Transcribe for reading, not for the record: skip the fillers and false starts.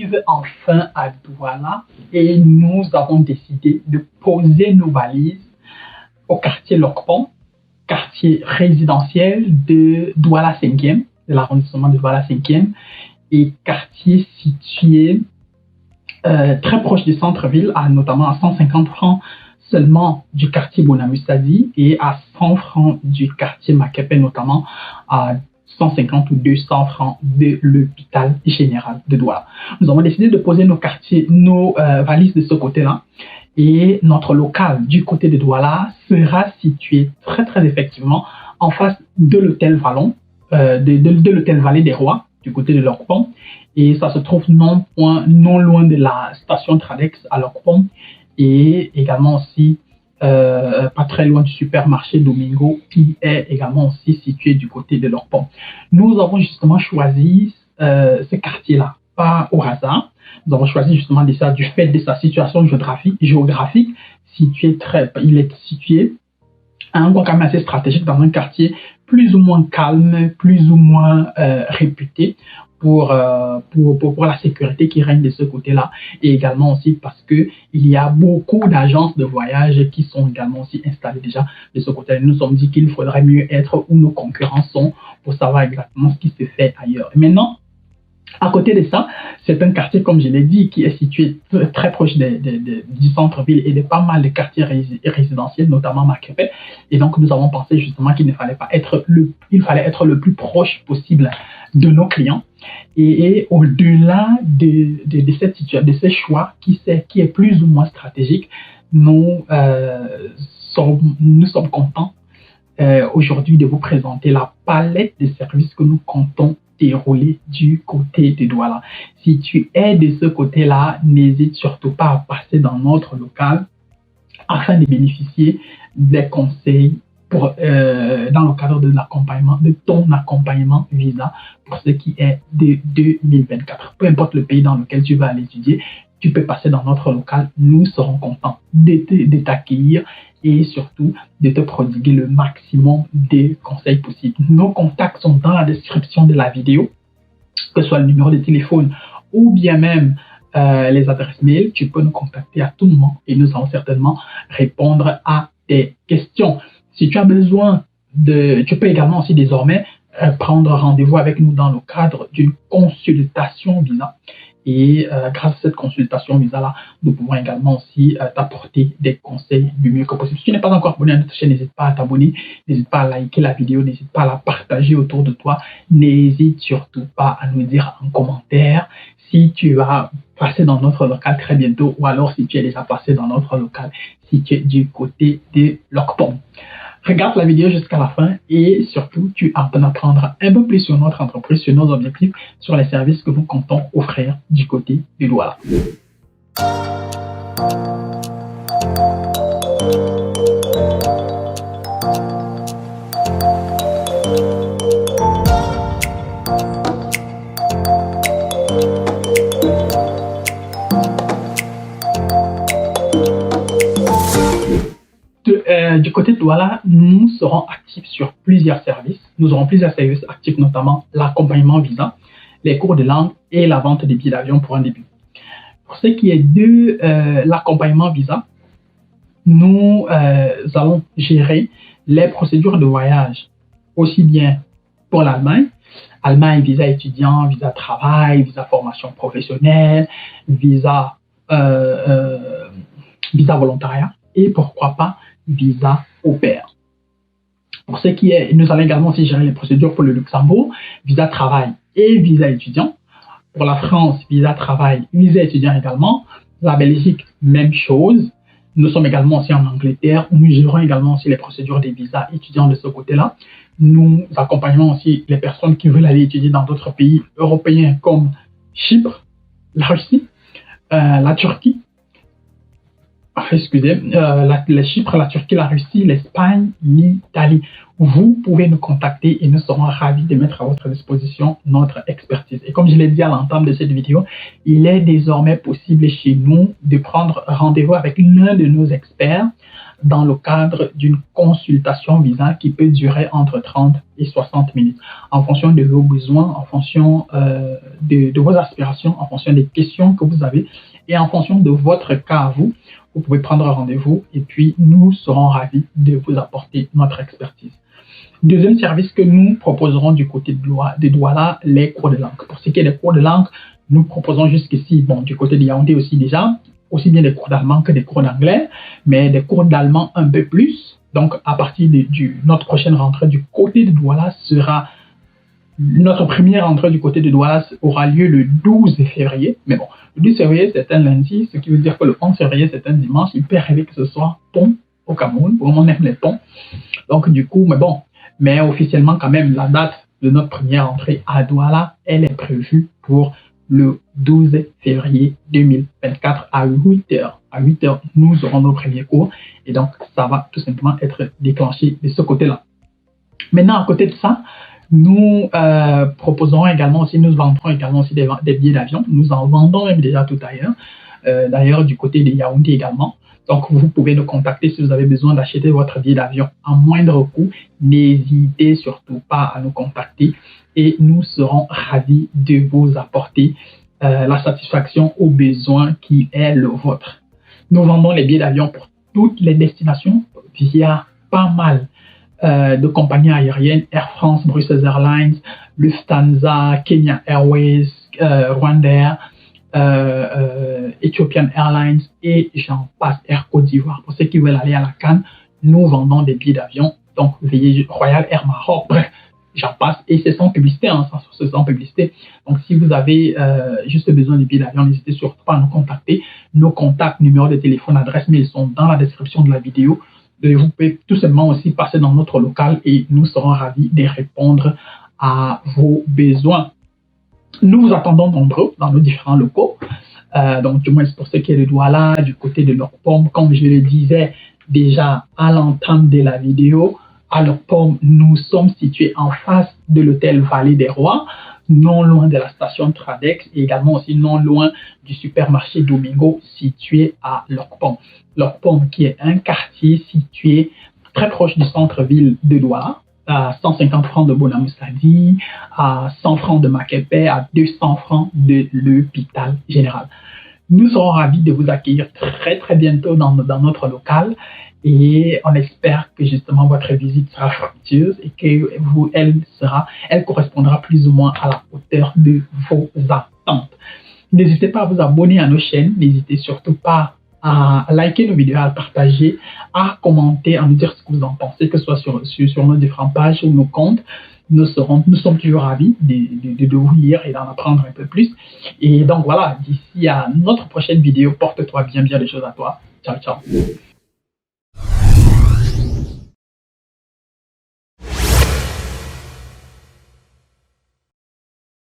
arrive enfin à Douala et nous avons décidé de poser nos valises au quartier Lokpong, quartier résidentiel de Douala 5e, de l'arrondissement de Douala 5e, et quartier situé très proche du centre-ville, notamment à 150 francs seulement du quartier Bonamustadi et à 100 francs du quartier Makepe, notamment à 150 ou 200 francs de l'hôpital général de Douala. Nous avons décidé de poser nos valises de ce côté-là, et notre local du côté de Douala sera situé très effectivement en face de l'hôtel Vallon, de l'hôtel Vallée des Rois, du côté de Lokpong, et ça se trouve non loin de la station Tradex à Lokpong, et également aussi pas très loin du supermarché Domingo, qui est également aussi situé du côté de Lokpong. Nous avons justement choisi ce quartier-là, pas au hasard. Nous avons choisi justement du fait de sa situation géographique, il est situé à un endroit quand même assez stratégique dans un quartier plus ou moins calme, plus ou moins réputé pour la sécurité qui règne de ce côté-là, et également aussi parce que il y a beaucoup d'agences de voyage qui sont également aussi installées déjà de ce côté-là. Nous nous sommes dit qu'il faudrait mieux être où nos concurrents sont pour savoir exactement ce qui se fait ailleurs. Et maintenant, à côté de ça, c'est un quartier, comme je l'ai dit, qui est situé très proche du centre-ville et de pas mal de quartiers résidentiels, notamment Makepe. Et donc, nous avons pensé justement qu'il fallait être le plus proche possible de nos clients. Et au-delà de ce choix qui est plus ou moins stratégique, nous sommes contents aujourd'hui de vous présenter la palette de services que nous comptons dérouler du côté de Douala. Si tu es de ce côté-là, n'hésite surtout pas à passer dans notre local afin de bénéficier des conseils dans le cadre de ton accompagnement visa pour ce qui est de 2024. Peu importe le pays dans lequel tu vas aller étudier, tu peux passer dans notre local. Nous serons contents de t'accueillir et surtout de te prodiguer le maximum de conseils possibles. Nos contacts sont dans la description de la vidéo, que ce soit le numéro de téléphone ou bien même les adresses mail. Tu peux nous contacter à tout moment et nous allons certainement répondre à tes questions. Si tu as besoin tu peux également aussi désormais prendre rendez-vous avec nous dans le cadre d'une consultation visa. Et grâce à cette consultation visa-là, nous pouvons également aussi t'apporter des conseils du mieux que possible. Si tu n'es pas encore abonné à notre chaîne, n'hésite pas à t'abonner, n'hésite pas à liker la vidéo, n'hésite pas à la partager autour de toi. N'hésite surtout pas à nous dire en commentaire si tu vas passer dans notre local très bientôt, ou alors si tu es déjà passé dans notre local, si tu es du côté de Lokpong. Regarde la vidéo jusqu'à la fin et surtout, tu en apprendras un peu plus sur notre entreprise, sur nos objectifs, sur les services que nous comptons offrir du côté de Douala. Du côté de Douala, nous serons actifs sur plusieurs services. Nous aurons plusieurs services actifs, notamment l'accompagnement visa, les cours de langue et la vente des billets d'avion pour un début. Pour ce qui est de l'accompagnement visa, nous allons gérer les procédures de voyage, aussi bien pour l'Allemagne, visa étudiant, visa travail, visa formation professionnelle, visa volontariat et pourquoi pas visa au pair. Pour ce qui est, nous allons également aussi gérer les procédures pour le Luxembourg, visa travail et visa étudiant. Pour la France, visa travail, visa étudiant également. La Belgique, même chose. Nous sommes également aussi en Angleterre, où nous gérons également aussi les procédures des visas étudiants de ce côté-là. Nous accompagnons aussi les personnes qui veulent aller étudier dans d'autres pays européens comme Chypre, la Russie, la Turquie, la Chypre, la Turquie, la Russie, l'Espagne, l'Italie. Vous pouvez nous contacter et nous serons ravis de mettre à votre disposition notre expertise. Et comme je l'ai dit à l'entame de cette vidéo, il est désormais possible chez nous de prendre rendez-vous avec l'un de nos experts dans le cadre d'une consultation visa qui peut durer entre 30 et 60 minutes en fonction de vos besoins, en fonction de vos aspirations, en fonction des questions que vous avez et en fonction de votre cas à vous. Vous pouvez prendre rendez-vous et puis nous serons ravis de vous apporter notre expertise. Deuxième service que nous proposerons du côté de Douala, les cours de langue. Pour ce qui est des cours de langue, nous proposons jusqu'ici, bon, du côté de Yaoundé aussi déjà, aussi bien des cours d'allemand que des cours d'anglais, mais des cours d'allemand un peu plus. Donc, à partir de notre prochaine rentrée du côté de Douala notre première rentrée du côté de Douala aura lieu le 12 février. Mais bon, le 12 février, c'est un lundi, ce qui veut dire que le 11 février, c'est un dimanche. Il peut arriver que ce soit pont au Cameroun. Pour le moment, on aime les ponts. Donc, du coup, mais officiellement, quand même, la date de notre première entrée à Douala, elle est prévue pour le 12 février 2024 à 8h. À 8h, nous aurons nos premiers cours et donc ça va tout simplement être déclenché de ce côté-là. Maintenant, à côté de ça, nous proposerons également aussi, nous vendrons également aussi des billets d'avion. Nous en vendons même déjà tout ailleurs, d'ailleurs du côté de Yaoundé également. Donc, vous pouvez nous contacter si vous avez besoin d'acheter votre billet d'avion à moindre coût. N'hésitez surtout pas à nous contacter et nous serons ravis de vous apporter la satisfaction aux besoins qui est le vôtre. Nous vendons les billets d'avion pour toutes les destinations via pas mal de compagnies aériennes, Air France, Brussels Airlines, Lufthansa, Kenya Airways, Rwandair, Ethiopian Airlines et j'en passe, Air Côte d'Ivoire. Pour ceux qui veulent aller à la Cannes, nous vendons des billets d'avion. Donc, veillez Royal Air Maroc, bref, j'en passe. Et c'est sans publicité, c'est sans publicité. Donc, si vous avez juste besoin de billets d'avion, n'hésitez surtout pas à nous contacter. Nos contacts, numéros de téléphone, adresse mail sont dans la description de la vidéo. Vous pouvez tout simplement aussi passer dans notre local et nous serons ravis de répondre à vos besoins. Nous vous attendons nombreux dans nos différents locaux. Donc, du moins, pour ce qui est de Douala, du côté de Lorpom, comme je le disais déjà à l'entame de la vidéo, à Lorpom, nous sommes situés en face de l'hôtel Vallée des Rois, non loin de la station Tradex et également aussi non loin du supermarché Domingo situé à Lorpom. Lorpom qui est un quartier situé très proche du centre-ville de Douala, à 150 francs de Bonamoussadi, à 100 francs de Maképé, à 200 francs de l'hôpital général. Nous serons ravis de vous accueillir très très bientôt dans notre local et on espère que justement votre visite sera fructueuse et que elle correspondra plus ou moins à la hauteur de vos attentes. N'hésitez pas à vous abonner à nos chaînes, n'hésitez surtout pas à liker nos vidéos, à partager, à commenter, à nous dire ce que vous en pensez, que ce soit sur nos différentes pages ou nos comptes. Nous sommes toujours ravis de vous lire et d'en apprendre un peu plus. Et donc voilà, d'ici à notre prochaine vidéo, porte-toi bien les choses à toi. Ciao, ciao.